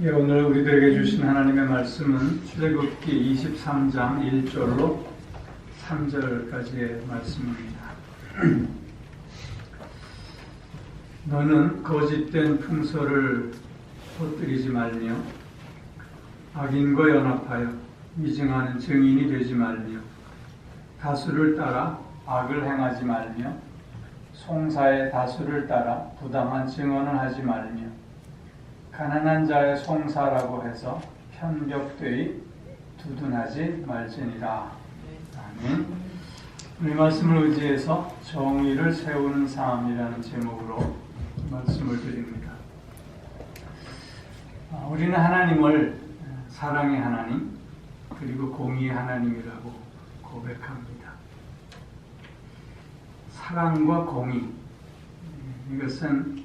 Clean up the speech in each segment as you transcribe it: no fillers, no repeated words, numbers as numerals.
예, 오늘 우리들에게 주신 하나님의 말씀은 출애굽기 23장 1절로 3절까지의 말씀입니다. 너는 거짓된 풍설을 퍼뜨리지 말며 악인과 연합하여 위증하는 증인이 되지 말며 다수를 따라 악을 행하지 말며 송사의 다수를 따라 부당한 증언을 하지 말며 가난한 자의 송사라고 해서 편격되이 두둔하지 말지니라. 아멘. 이 말씀을 의지해서 정의를 세우는 삶이라는 제목으로 말씀을 드립니다. 우리는 하나님을 사랑의 하나님 그리고 공의의 하나님이라고 고백합니다. 사랑과 공의, 이것은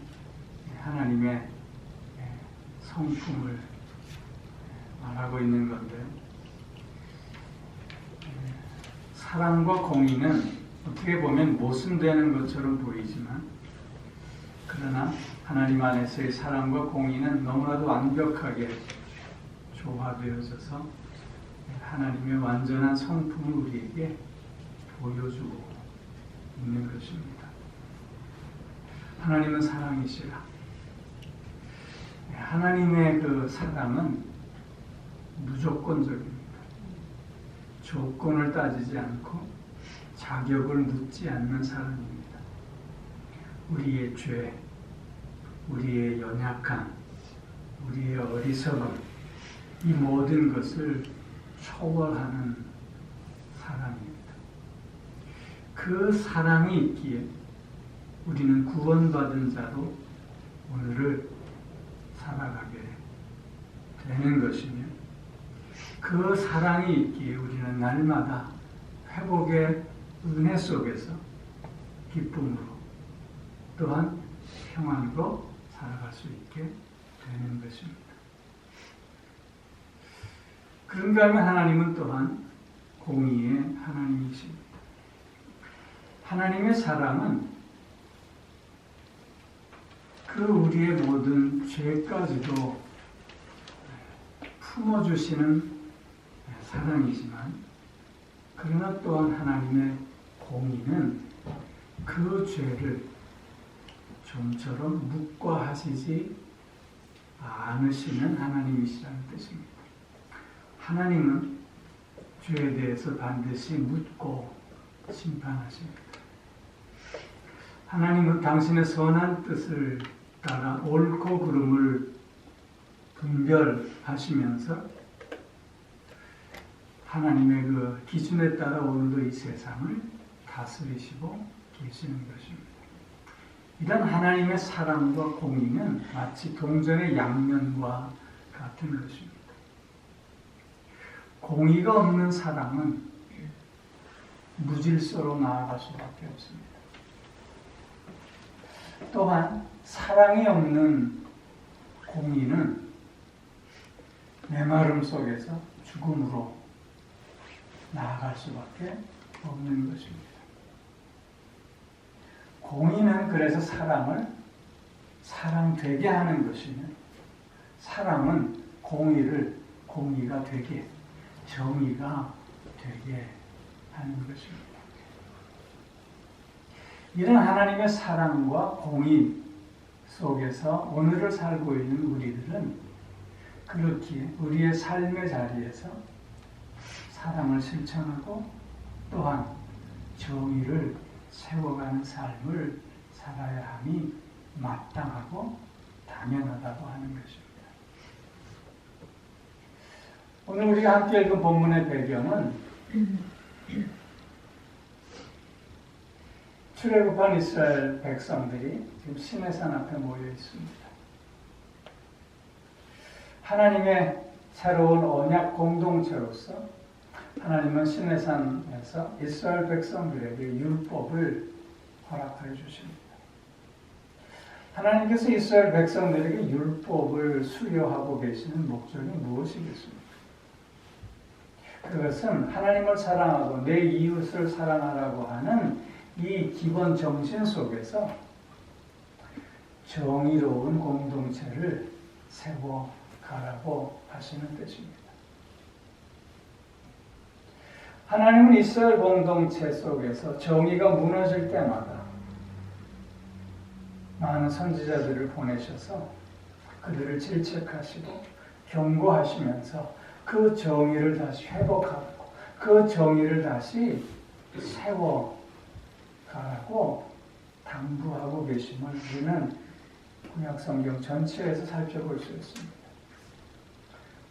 하나님의 성품을 말하고 있는 건데요. 사랑과 공의는 어떻게 보면 모순되는 것처럼 보이지만, 그러나 하나님 안에서의 사랑과 공의는 너무나도 완벽하게 조화되어져서 하나님의 완전한 성품을 우리에게 보여주고 있는 것입니다. 하나님은 사랑이시라. 하나님의 그 사랑은 무조건적입니다. 조건을 따지지 않고 자격을 묻지 않는 사랑입니다. 우리의 죄, 우리의 연약함, 우리의 어리석음, 이 모든 것을 초월하는 사랑입니다. 그 사랑이 있기에 우리는 구원받은 자로 오늘을 살아가게 되는 것이며, 그 사랑이 있기에 우리는 날마다 회복의 은혜 속에서 기쁨으로 또한 평안으로 살아갈 수 있게 되는 것입니다. 그런가 하면 하나님은 또한 공의의 하나님이십니다. 하나님의 사랑은 그 우리의 모든 죄까지도 품어주시는 사랑이지만, 그러나 또한 하나님의 공의는 그 죄를 좀처럼 묵과하시지 않으시는 하나님이시라는 뜻입니다. 하나님은 죄에 대해서 반드시 묻고 심판하십니다. 하나님은 당신의 선한 뜻을 따라 옳고 그름을 분별하시면서 하나님의 그 기준에 따라 오늘도 이 세상을 다스리시고 계시는 것입니다. 이런 하나님의 사랑과 공의는 마치 동전의 양면과 같은 것입니다. 공의가 없는 사랑은 무질서로 나아갈 수밖에 없습니다. 또한 사랑이 없는 공의는 메마름 속에서 죽음으로 나아갈 수밖에 없는 것입니다. 공의는 그래서 사랑을 사랑되게 하는 것이며, 사랑은 공의가 되게, 정의가 되게 하는 것입니다. 이런 하나님의 사랑과 공의 속에서 오늘을 살고 있는 우리들은 그렇기에 우리의 삶의 자리에서 사랑을 실천하고 또한 정의를 세워가는 삶을 살아야 함이 마땅하고 당연하다고 하는 것입니다. 오늘 우리가 함께 읽은 본문의 배경은 출애굽한 이스라엘 백성들이 지금 시내산 앞에 모여 있습니다. 하나님의 새로운 언약 공동체로서 하나님은 시내산에서 이스라엘 백성들에게 율법을 허락해 주십니다. 하나님께서 이스라엘 백성들에게 율법을 수여하고 계시는 목적이 무엇이겠습니까? 그것은 하나님을 사랑하고 내 이웃을 사랑하라고 하는 이 기본 정신 속에서 정의로운 공동체를 세워가는 가라고 하시는 뜻입니다. 하나님은 이스라엘 공동체 속에서 정의가 무너질 때마다 많은 선지자들을 보내셔서 그들을 질책하시고 경고하시면서 그 정의를 다시 회복하고 그 정의를 다시 세워가라고 당부하고 계심을 우리는 구약성경 전체에서 살펴볼 수 있습니다.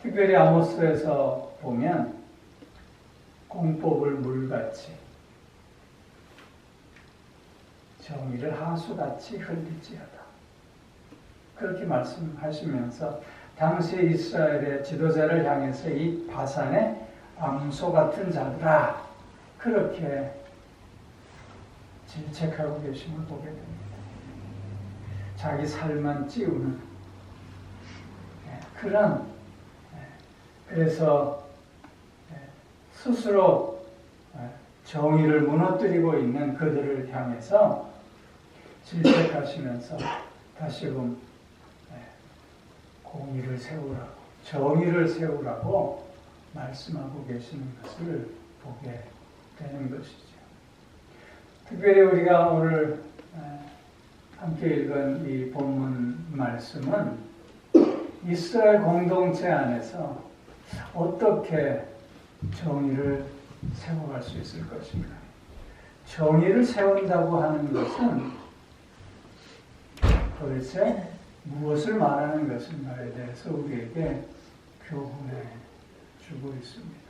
특별히 아모스에서 보면 공법을 물같이 정의를 하수같이 흘릴지어다. 그렇게 말씀하시면서 당시 이스라엘의 지도자를 향해서 이 바산의 암소 같은 자들아 그렇게 질책하고 계심을 보게 됩니다. 자기 살만 찌우는 그런 그래서 스스로 정의를 무너뜨리고 있는 그들을 향해서 질책하시면서 다시금 공의를 세우라고 정의를 세우라고 말씀하고 계시는 것을 보게 되는 것이죠. 특별히 우리가 오늘 함께 읽은 이 본문 말씀은 이스라엘 공동체 안에서 어떻게 정의를 세워갈 수 있을 것인가. 정의를 세운다고 하는 것은 도대체 무엇을 말하는 것인가에 대해서 우리에게 교훈해 주고 있습니다.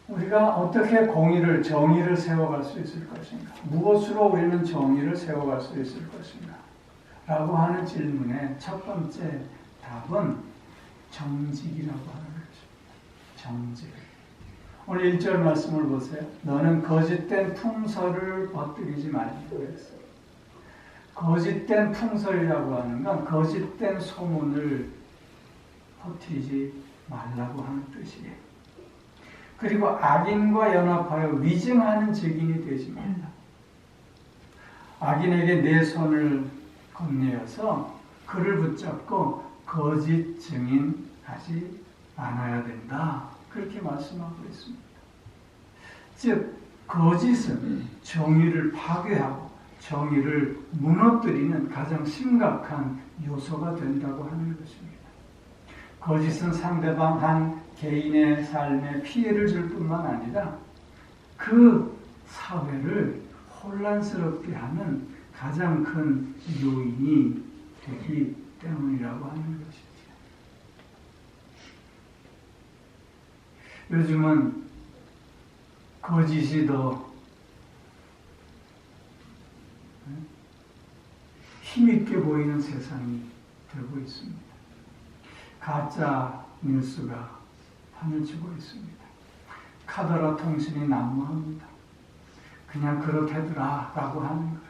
우리가 어떻게 정의를 세워갈 수 있을 것인가? 무엇으로 우리는 정의를 세워갈 수 있을 것인가? 라고 하는 질문의 첫 번째 답은 정직이라고 하는 것입니다. 정직. 오늘 1절 말씀을 보세요. 너는 거짓된 풍설을 퍼뜨리지 말라고 했어요. 거짓된 풍설이라고 하는 건 거짓된 소문을 퍼뜨리지 말라고 하는 뜻이에요. 그리고 악인과 연합하여 위증하는 증인이 되지 말라. 악인에게 내 손을 건네어서 그를 붙잡고 거짓 증인하지 않아야 된다. 그렇게 말씀하고 있습니다. 즉 거짓은 정의를 파괴하고 정의를 무너뜨리는 가장 심각한 요소가 된다고 하는 것입니다. 거짓은 상대방 한 개인의 삶에 피해를 줄 뿐만 아니라 그 사회를 혼란스럽게 하는 가장 큰 요인이 되기 때문이라고 하는 것이죠. 요즘은 거짓이 더 힘있게 보이는 세상이 되고 있습니다. 가짜 뉴스가 판을 치고 있습니다. 카더라 통신이 난무합니다. 그냥 그렇다더라 라고 하는 거예요.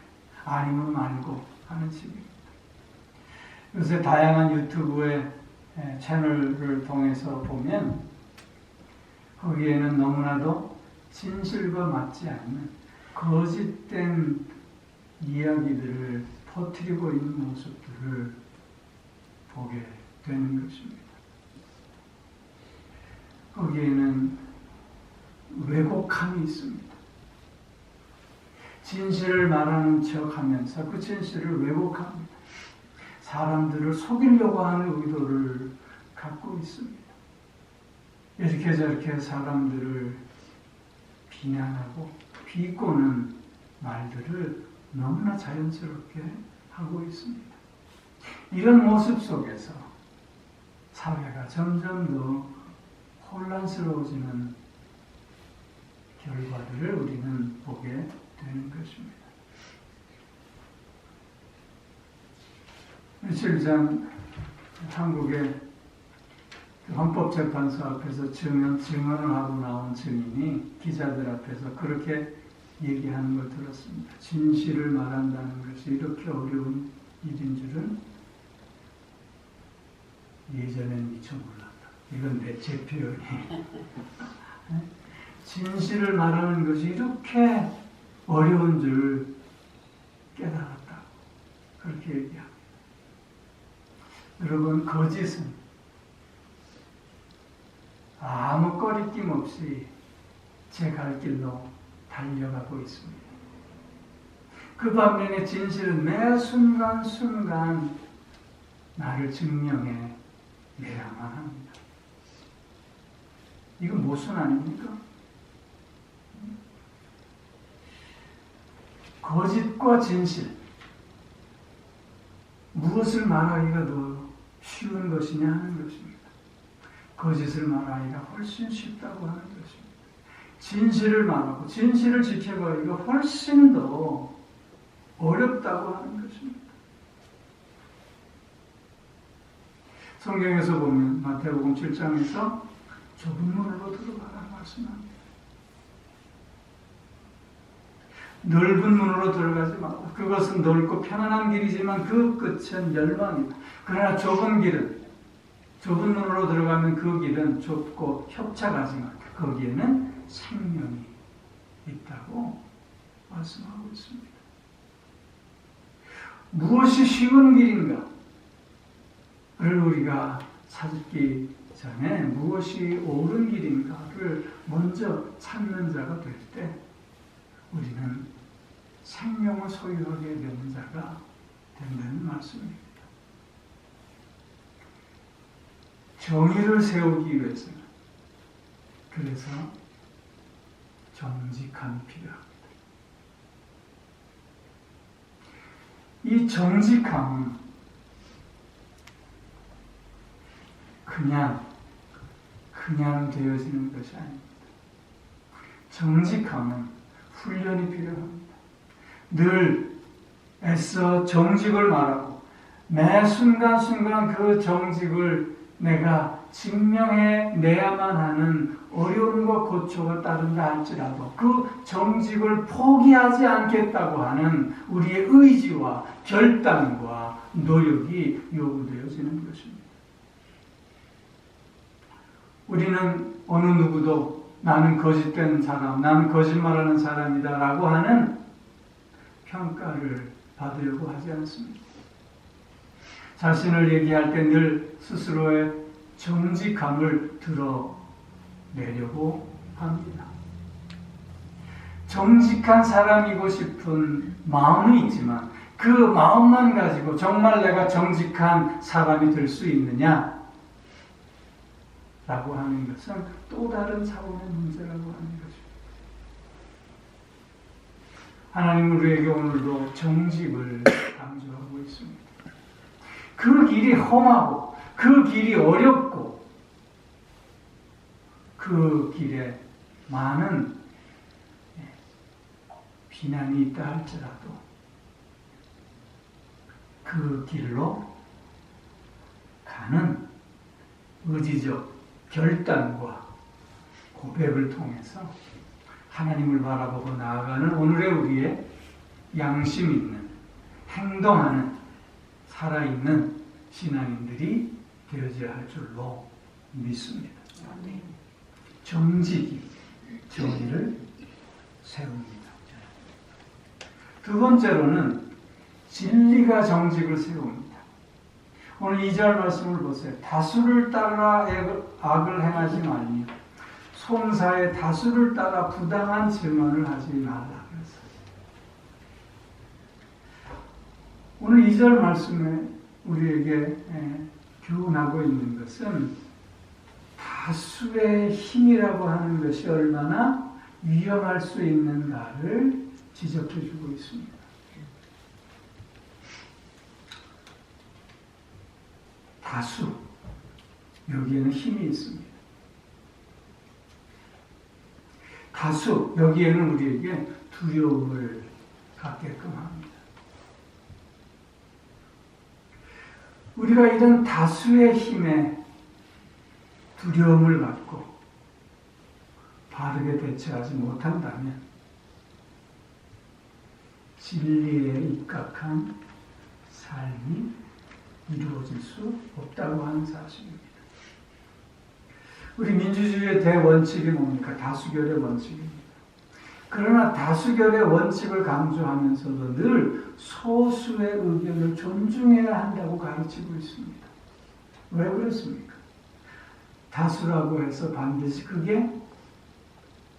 아니면 말고 하는 식입니다. 요새 다양한 유튜브의 채널을 통해서 보면 거기에는 너무나도 진실과 맞지 않는 거짓된 이야기들을 퍼뜨리고 있는 모습들을 보게 되는 것입니다. 거기에는 왜곡함이 있습니다. 진실을 말하는 척하면서 그 진실을 왜곡합니다. 사람들을 속이려고 하는 의도를 갖고 있습니다. 이렇게 저렇게 사람들을 비난하고 비꼬는 말들을 너무나 자연스럽게 하고 있습니다. 이런 모습 속에서 사회가 점점 더 혼란스러워지는 결과들을 우리는 보게 되는 것입니다. 며칠 전 한국의 헌법재판소 앞에서 증언을 하고 나온 증인이 기자들 앞에서 그렇게 얘기하는 걸 들었습니다. 진실을 말한다는 것이 이렇게 어려운 일인 줄은 예전엔 미처 몰랐다. 이건 제 표현이에요. 진실을 말하는 것이 이렇게 어려운 줄 깨달았다. 그렇게 얘기합니다. 여러분, 거짓은 아무 꺼리낌 없이 제 갈 길로 달려가고 있습니다. 그 반면에 진실은 매 순간순간 나를 증명해 내야만 합니다. 이건 모순 아닙니까? 거짓과 진실, 무엇을 말하기가 더 쉬운 것이냐 하는 것입니다. 거짓을 말하기가 훨씬 쉽다고 하는 것입니다. 진실을 말하고 진실을 지켜가기가 훨씬 더 어렵다고 하는 것입니다. 성경에서 보면 마태복음 7장에서 좁은 문으로 들어가라 말씀합니다. 넓은 문으로 들어가지 말라. 그것은 넓고 편안한 길이지만 그 끝은 멸망이다. 그러나 좁은 문으로 들어가면 그 길은 좁고 협착하지만 거기에는 생명이 있다고 말씀하고 있습니다. 무엇이 쉬운 길인가를 우리가 찾기 전에 무엇이 옳은 길인가를 먼저 찾는 자가 될 때 우리는 생명을 소유하게 되는 자가 된다는 말씀입니다. 정의를 세우기 위해서는 그래서 정직함이 필요합니다. 이 정직함은 그냥 되어지는 것이 아닙니다. 정직함은 훈련이 필요합니다. 늘 애써 정직을 말하고 매 순간순간 그 정직을 내가 증명해내야만 하는 어려움과 고초가 따른다 할지라도 그 정직을 포기하지 않겠다고 하는 우리의 의지와 결단과 노력이 요구되어지는 것입니다. 우리는 어느 누구도 나는 거짓된 사람, 나는 거짓말하는 사람이다 라고 하는 평가를 받으려고 하지 않습니다. 자신을 얘기할 때 늘 스스로의 정직함을 드러내려고 합니다. 정직한 사람이고 싶은 마음은 있지만 그 마음만 가지고 정말 내가 정직한 사람이 될 수 있느냐? 라고 하는 것은 또 다른 차원의 문제라고 하는 것입니다. 하나님은 우리에게 오늘도 정직을 강조하고 있습니다. 그 길이 험하고 그 길이 어렵고 그 길에 많은 비난이 있다 할지라도 그 길로 가는 의지적 결단과 고백을 통해서 하나님을 바라보고 나아가는 오늘의 우리의 양심 있는 행동하는 살아있는 신앙인들이 되어져야 할 줄로 믿습니다. 정직이 정의를 세웁니다. 두 번째로는 진리가 정직을 세웁니다. 오늘 2절 말씀을 보세요. 다수를 따라 악을 행하지 말며 송사의 다수를 따라 부당한 증언을 하지 말라. 오늘 2절 말씀에 우리에게 교훈하고 있는 것은 다수의 힘이라고 하는 것이 얼마나 위험할 수 있는가를 지적해 주고 있습니다. 다수, 여기에는 힘이 있습니다. 다수, 여기에는 우리에게 두려움을 갖게끔 합니다. 우리가 이런 다수의 힘에 두려움을 갖고 바르게 대처하지 못한다면 진리에 입각한 삶이 이루어질 수 없다고 하는 사실입니다. 우리 민주주의의 대원칙이 뭡니까? 다수결의 원칙입니다. 그러나 다수결의 원칙을 강조하면서도 늘 소수의 의견을 존중해야 한다고 가르치고 있습니다. 왜 그렇습니까? 다수라고 해서 반드시 그게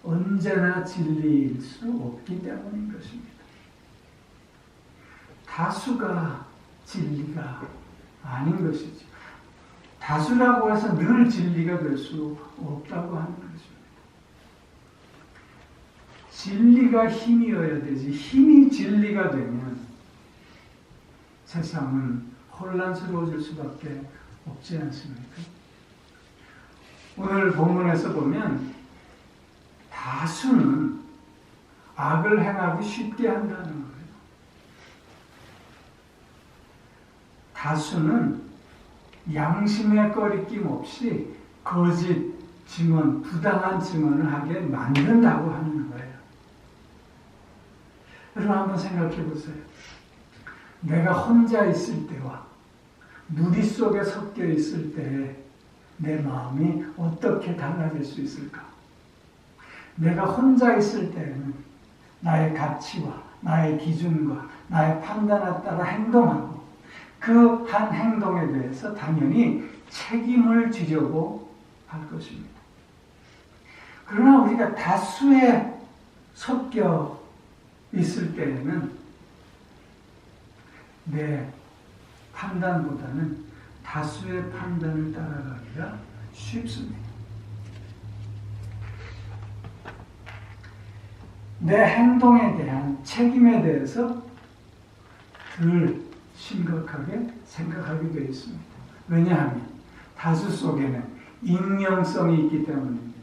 언제나 진리일 수 없기 때문인 것입니다. 다수가 진리가 아닌 것이죠. 다수라고 해서 늘 진리가 될 수 없다고 하는 것입니다. 진리가 힘이어야 되지, 힘이 진리가 되면 세상은 혼란스러워질 수밖에 없지 않습니까? 오늘 본문에서 보면 다수는 악을 행하기 쉽게 한다는 거예요. 다수는 양심의 꺼리낌 없이 거짓 증언, 부당한 증언을 하게 만든다고 하는 거예요. 여러분 한번 생각해 보세요. 내가 혼자 있을 때와 무리 속에 섞여 있을 때에 내 마음이 어떻게 달라질 수 있을까? 내가 혼자 있을 때에는 나의 가치와 나의 기준과 나의 판단에 따라 행동하고 그 한 행동에 대해서 당연히 책임을 지려고 할 것입니다. 그러나 우리가 다수에 섞여 있을 때에는 내 판단보다는 다수의 판단을 따라가기가 쉽습니다. 내 행동에 대한 책임에 대해서 덜 심각하게 생각하게 되어 있습니다. 왜냐하면 다수 속에는 익명성이 있기 때문입니다.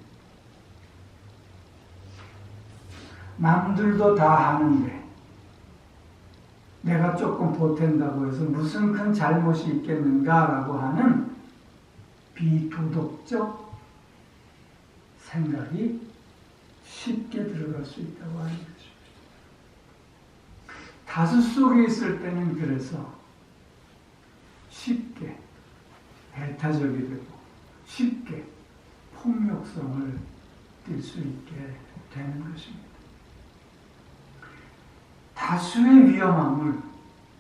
남들도 다 하는데 내가 조금 보탠다고 해서 무슨 큰 잘못이 있겠는가라고 하는 비도덕적 생각이 쉽게 들어갈 수 있다고 하는 거죠. 다수 속에 있을 때는 그래서 쉽게 배타적이 되고 쉽게 폭력성을 띨 수 있게 되는 것입니다. 다수의 위험함을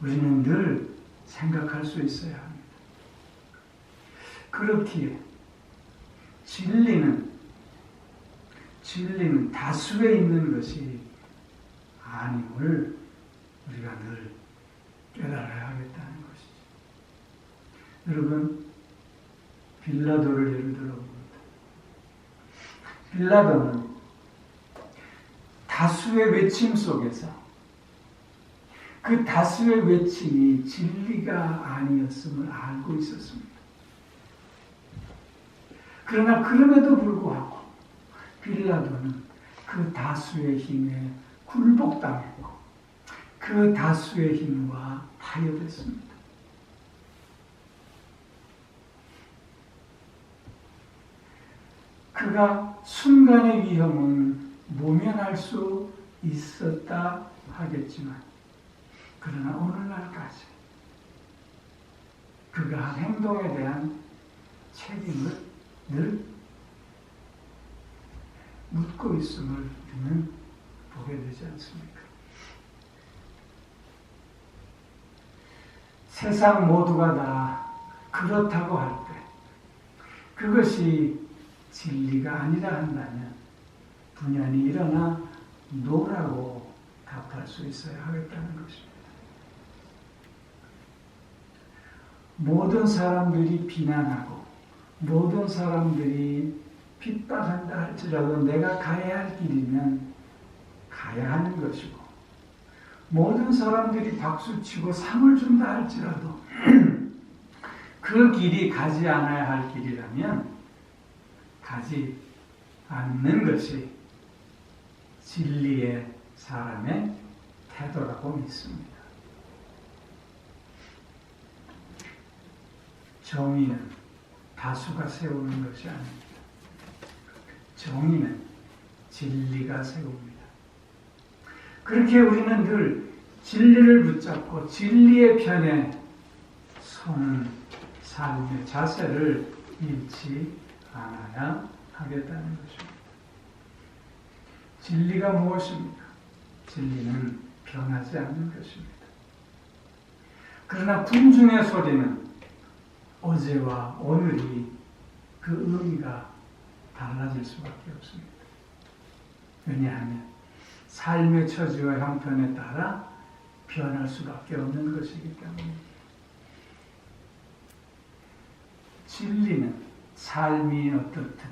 우리는 늘 생각할 수 있어야 합니다. 그렇기에 진리는 다수에 있는 것이 아님을 우리가 늘 깨달아야 하겠다는 것이죠. 여러분, 빌라도를 예를 들어봅니다. 빌라도는 다수의 외침 속에서 그 다수의 외침이 진리가 아니었음을 알고 있었습니다. 그러나 그럼에도 불구하고 빌라도는 그 다수의 힘에 굴복당했고 그 다수의 힘과 타협했습니다. 그가 순간의 위험은 모면할 수 있었다 하겠지만 그러나 오늘날까지 그가 한 행동에 대한 책임을 늘 묻고 있음을 우리는 보게 되지 않습니까? 세상 모두가 다 그렇다고 할 때 그것이 진리가 아니라 한다면 분연히 일어나 노라고 답할 수 있어야 하겠다는 것입니다. 모든 사람들이 비난하고 모든 사람들이 핍박한다 할지라도 내가 가야 할 길이면 가야 하는 것이고 모든 사람들이 박수치고 상을 준다 할지라도 그 길이 가지 않아야 할 길이라면 가지 않는 것이 진리의 사람의 태도라고 믿습니다. 정의는 다수가 세우는 것이 아닙니다. 정의는 진리가 세웁니다. 그렇게 우리는 늘 진리를 붙잡고 진리의 편에 서는 삶의 자세를 잃지 않아야 하겠다는 것입니다. 진리가 무엇입니까? 진리는 변하지 않는 것입니다. 그러나 군중의 소리는 어제와 오늘이 그 의미가 달라질 수밖에 없습니다. 왜냐하면 삶의 처지와 형편에 따라 변할 수밖에 없는 것이기 때문입니다. 진리는 삶이 어떻든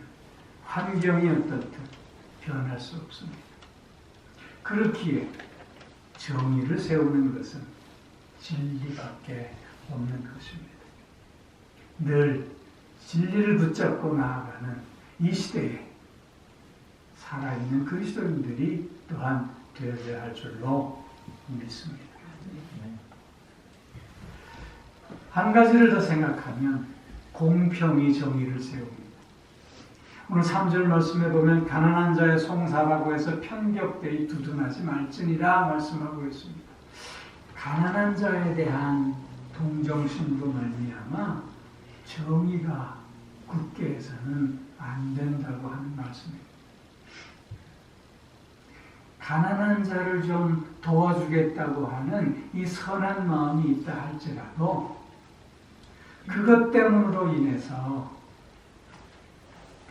환경이 어떻든 변할 수 없습니다. 그렇기에 정의를 세우는 것은 진리밖에 없는 것입니다. 늘 진리를 붙잡고 나아가는 이 시대에 살아있는 그리스도인들이 또한 되어야 할 줄로 믿습니다. 한 가지를 더 생각하면 공평히 정의를 세웁니다. 오늘 3절 말씀에 보면 가난한 자의 송사라고 해서 편격되이 두둔하지 말지니라 말씀하고 있습니다. 가난한 자에 대한 동정심으로 말미암아 정의가 굳게 해서는 안 된다고 하는 말씀입니다. 가난한 자를 좀 도와주겠다고 하는 이 선한 마음이 있다 할지라도 그것 때문으로 인해서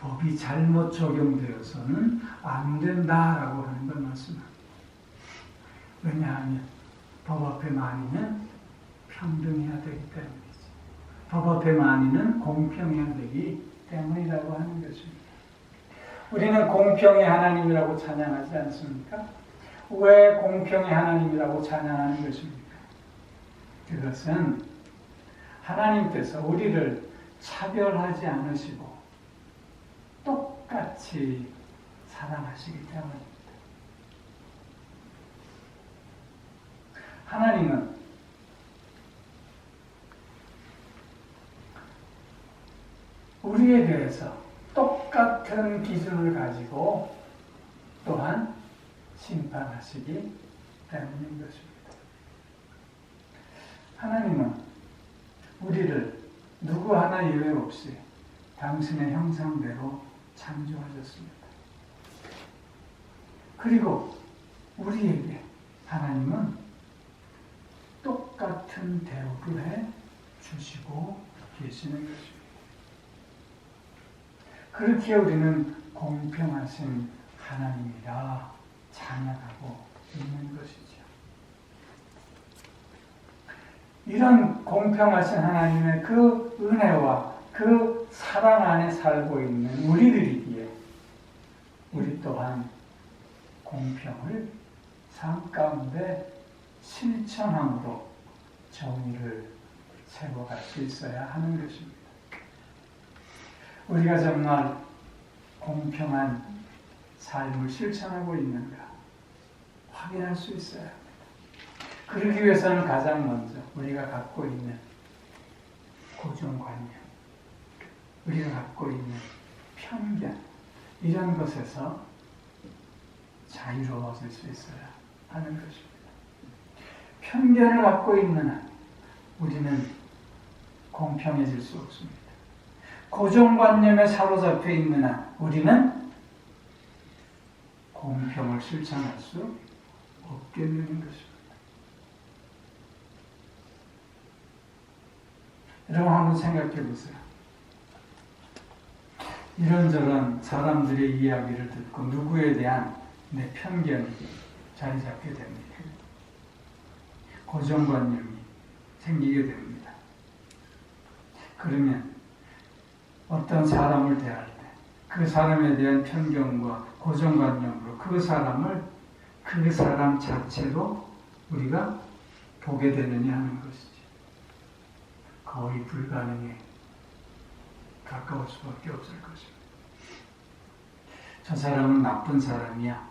법이 잘못 적용되어서는 안 된다라고 하는 걸 말씀합니다. 왜냐하면 법 앞에 만인은 평등해야 되기 때문이지. 법 앞에 만인은 공평해야 되기 때문이라고 하는 것입니다. 우리는 공평의 하나님이라고 찬양하지 않습니까? 왜 공평의 하나님이라고 찬양하는 것입니까? 그것은 하나님께서 우리를 차별하지 않으시고 똑같이 사랑하시기 때문입니다. 하나님은 우리에 대해서 똑같은 기준을 가지고 또한 심판하시기 때문인 것입니다. 하나님은 우리를 누구 하나 예외 없이 당신의 형상대로 창조하셨습니다. 그리고 우리에게 하나님은 똑같은 대우를 해 주시고 계시는 것입니다. 그렇게 우리는 공평하신 하나님이라 찬양하고 있는 것이죠. 이런 공평하신 하나님의 그 은혜와 그 사랑 안에 살고 있는 우리들이기에 우리 또한 공평을 삶 가운데 실천함으로 정의를 세워갈 수 있어야 하는 것입니다. 우리가 정말 공평한 삶을 실천하고 있는가 확인할 수 있어야 합니다. 그러기 위해서는 가장 먼저 우리가 갖고 있는 고정관념, 우리가 갖고 있는 편견, 이런 것에서 자유로워질 수 있어야 하는 것입니다. 편견을 갖고 있는 한 우리는 공평해질 수 없습니다. 고정관념에 사로잡혀 있는 한 우리는 공평을 실천할 수 없게 되는 것입니다. 여러분 한번 생각해 보세요. 이런저런 사람들의 이야기를 듣고 누구에 대한 내 편견이 자리 잡게 됩니다. 고정관념이 생기게 됩니다. 그러면 어떤 사람을 대할 때 그 사람에 대한 편견과 고정관념으로 그 사람을 그 사람 자체로 우리가 보게 되느냐 하는 것이지. 거의 불가능에 가까울 수밖에 없을 것입니다. 저 사람은 나쁜 사람이야.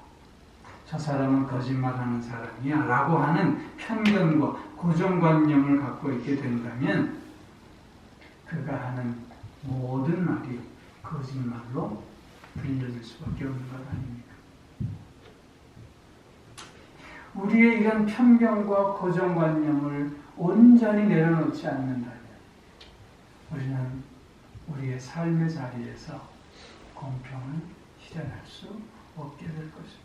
저 사람은 거짓말하는 사람이야. 라고 하는 편견과 고정관념을 갖고 있게 된다면 그가 하는 모든 말이 거짓말로 들려질 수밖에 없는 것 아닙니까? 우리의 이런 편견과 고정관념을 온전히 내려놓지 않는다면 우리는 우리의 삶의 자리에서 공평을 실현할 수 없게 될 것입니다.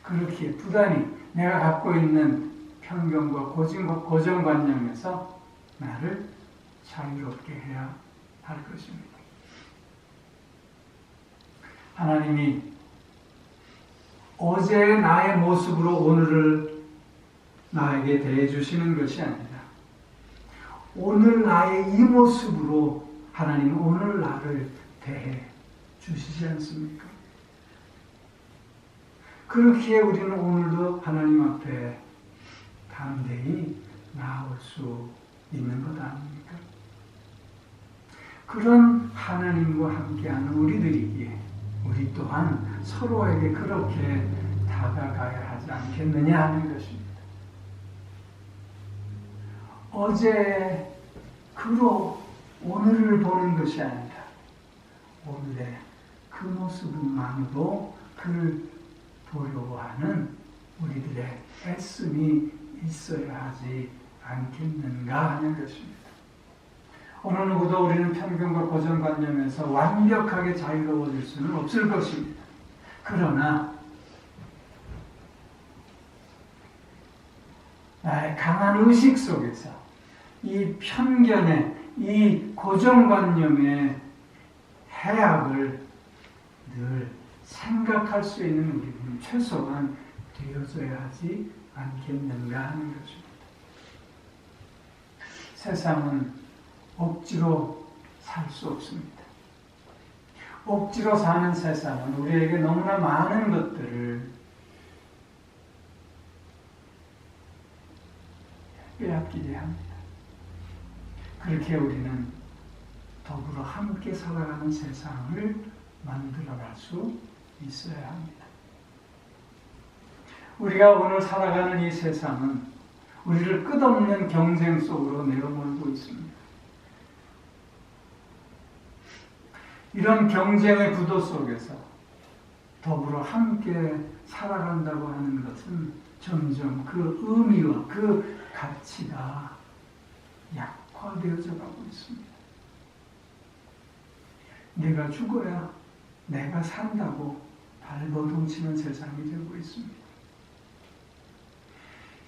그렇기에 부단히 내가 갖고 있는 편견과 고정관념에서 나를 자유롭게 해야 할 것입니다. 하나님이 어제의 나의 모습으로 오늘을 나에게 대해 주시는 것이 아니라 오늘 나의 이 모습으로 하나님은 오늘 나를 대해 주시지 않습니까? 그렇기에 우리는 오늘도 하나님 앞에 담대히 나아올 수 있는 것 아닙니까? 그런 하나님과 함께하는 우리들이기에 우리 또한 서로에게 그렇게 다가가야 하지 않겠느냐 하는 것입니다. 어제 그로 오늘을 보는 것이 아니라 오늘의 그 모습만으로 그를 보려고 하는 우리들의 애씀이 있어야 하지 않겠는가 하는 것입니다. 어느 누구도 우리는 편견과 고정관념에서 완벽하게 자유로워질 수는 없을 것입니다. 그러나 나의 강한 의식 속에서 이 편견의, 이 고정관념의 해악을 늘 생각할 수 있는 우리는 최소한 되어져야 하지 않겠는가 하는 것입니다. 세상은 억지로 살 수 없습니다. 억지로 사는 세상은 우리에게 너무나 많은 것들을 빼앗기게 합니다. 그렇게 우리는 더불어 함께 살아가는 세상을 만들어갈 수 있어야 합니다. 우리가 오늘 살아가는 이 세상은 우리를 끝없는 경쟁 속으로 내어몰고 있습니다. 이런 경쟁의 구도 속에서 더불어 함께 살아간다고 하는 것은 점점 그 의미와 그 가치가 약화되어져 가고 있습니다. 내가 죽어야 내가 산다고 발버둥치는 세상이 되고 있습니다.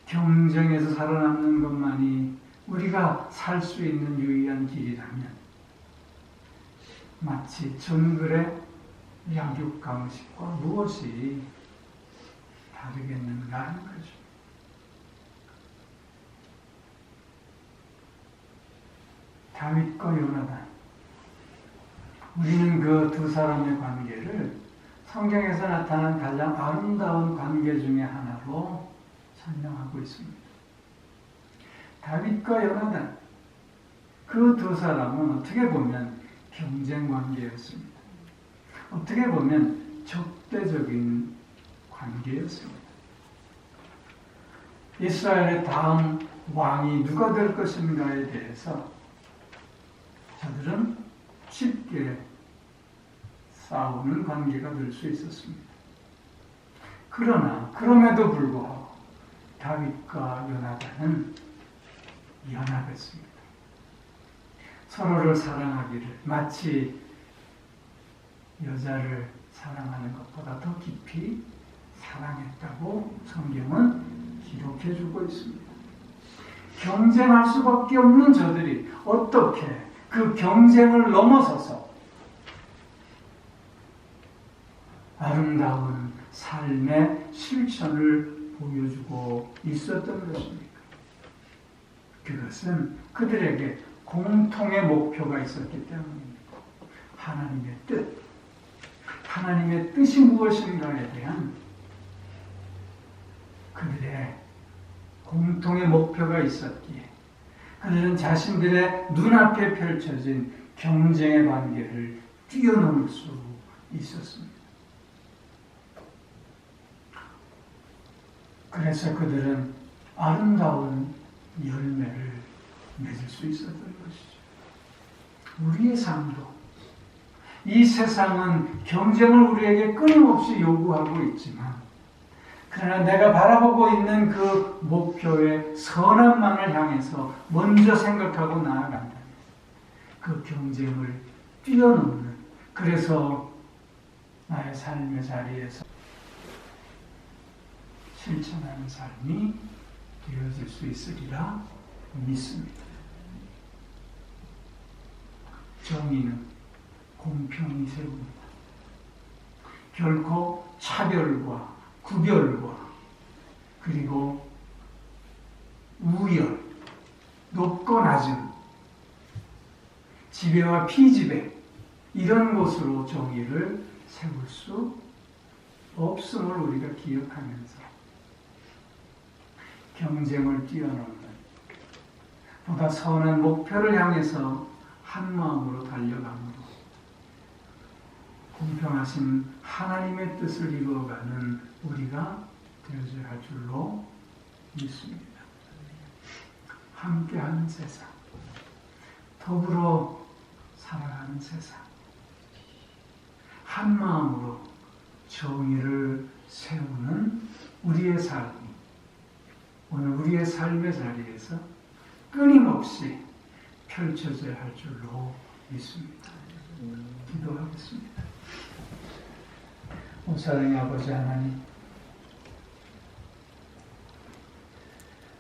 경쟁에서 살아남는 것만이 우리가 살 수 있는 유일한 길이라면 마치 정글의 약육강식과 무엇이 다르겠는가 하는 거죠. 다윗과 요나단, 우리는 그 두 사람의 관계를 성경에서 나타난 가장 아름다운 관계 중에 하나로 설명하고 있습니다. 다윗과 요나단, 그 두 사람은 어떻게 보면 경쟁 관계였습니다. 어떻게 보면 적대적인 관계였습니다. 이스라엘의 다음 왕이 누가 될 것인가에 대해서 저들은 쉽게 싸우는 관계가 될 수 있었습니다. 그러나 그럼에도 불구하고 다윗과 요나단은 연합했습니다. 서로를 사랑하기를 마치 여자를 사랑하는 것보다 더 깊이 사랑했다고 성경은 기록해주고 있습니다. 경쟁할 수밖에 없는 저들이 어떻게 그 경쟁을 넘어서서 아름다운 삶의 실천을 보여주고 있었던 것입니까? 그것은 그들에게 공통의 목표가 있었기 때문입니다. 하나님의 뜻, 하나님의 뜻이 무엇인가에 대한 그들의 공통의 목표가 있었기에 그들은 자신들의 눈앞에 펼쳐진 경쟁의 관계를 뛰어넘을 수 있었습니다. 그래서 그들은 아름다운 열매를 맺을 수 있었던 것이죠. 우리의 삶도 이 세상은 경쟁을 우리에게 끊임없이 요구하고 있지만 그러나 내가 바라보고 있는 그 목표의 선함만을 향해서 먼저 생각하고 나아간다면 그 경쟁을 뛰어넘는 그래서 나의 삶의 자리에서 실천하는 삶이 되어질 수 있으리라 믿습니다. 정의는 공평히 세웁니다. 결코 차별과 구별과 그리고 우열, 높고 낮은 지배와 피지배 이런 곳으로 정의를 세울 수 없음을 우리가 기억하면서 경쟁을 뛰어넘는 보다 선한 목표를 향해서 한 마음으로 달려가므로 공평하신 하나님의 뜻을 이루어가는 우리가 되어져야 할 줄로 믿습니다. 함께하는 세상, 더불어 살아가는 세상, 한 마음으로 정의를 세우는 우리의 삶이 오늘 우리의 삶의 자리에서 끊임없이 펼쳐져야 할 줄로 믿습니다. 기도하겠습니다. 오 사랑의 아버지 하나님,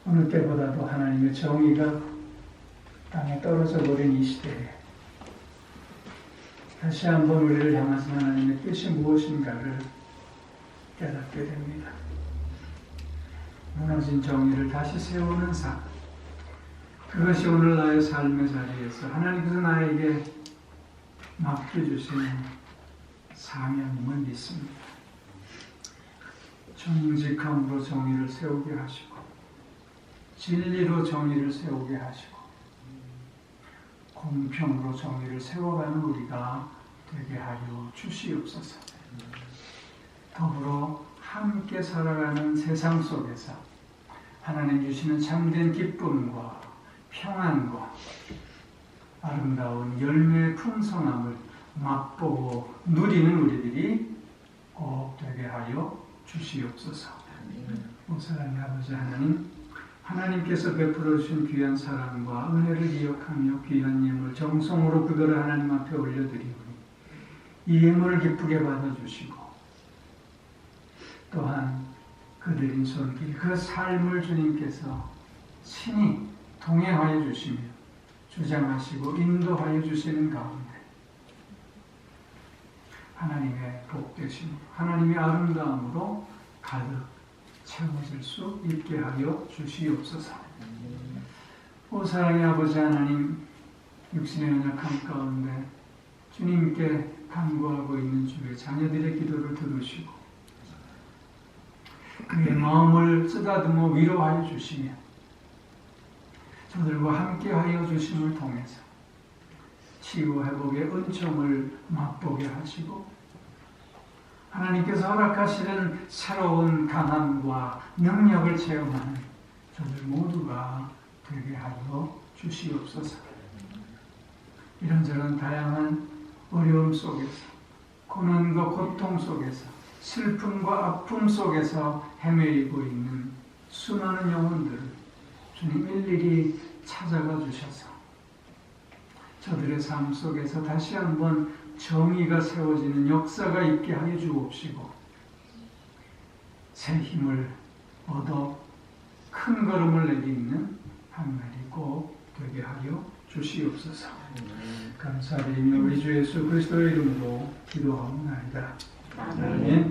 어느 때보다도 하나님의 정의가 땅에 떨어져 버린 이 시대에 다시 한번 우리를 향하신 하나님의 뜻이 무엇인가를 깨닫게 됩니다. 무너진 정의를 다시 세우는 삶, 그것이 오늘 나의 삶의 자리에서 하나님께서 나에게 맡겨주시는 사명임을 믿습니다. 정직함으로 정의를 세우게 하시고 진리로 정의를 세우게 하시고 공평으로 정의를 세워가는 우리가 되게 하여 주시옵소서. 더불어 함께 살아가는 세상 속에서 하나님 주시는 참된 기쁨과 평안과 아름다운 열매의 풍성함을 맛보고 누리는 우리들이 꼭 되게 하여 주시옵소서. 오 사랑의 아버지 하나님, 하나님께서 베풀어 주신 귀한 사랑과 은혜를 기억하며 귀한 예물 정성으로 그거를 하나님 앞에 올려드리오니 이 예물을 기쁘게 받아주시고 또한 그들인 손길 그 삶을 주님께서 친히 동행하여 주시며 주장하시고 인도하여 주시는 가운데 하나님의 복되심으로 하나님의 아름다움으로 가득 채워질 수 있게 하여 주시옵소서. 오 사랑의 아버지 하나님, 육신의 연약함 가운데 주님께 간구하고 있는 주의 자녀들의 기도를 들으시고 그의 마음을 쓰다듬어 위로하여 주시며 저들과 함께하여 주심을 통해서 치유 회복의 은총을 맛보게 하시고 하나님께서 허락하시는 새로운 강함과 능력을 체험하는 저들 모두가 되게 하여 주시옵소서. 이런저런 다양한 어려움 속에서 고난과 고통 속에서 슬픔과 아픔 속에서 헤매이고 있는 수많은 영혼들을 주님 일일이 찾아가 주셔서 저들의 삶 속에서 다시 한번 정의가 세워지는 역사가 있게 하여 주옵시고 새 힘을 얻어 큰 걸음을 내딛는 한 날이 꼭 되게 하여 주시옵소서. 감사드리며 우리 주 예수 그리스도의 이름으로 기도하옵나이다. 아멘.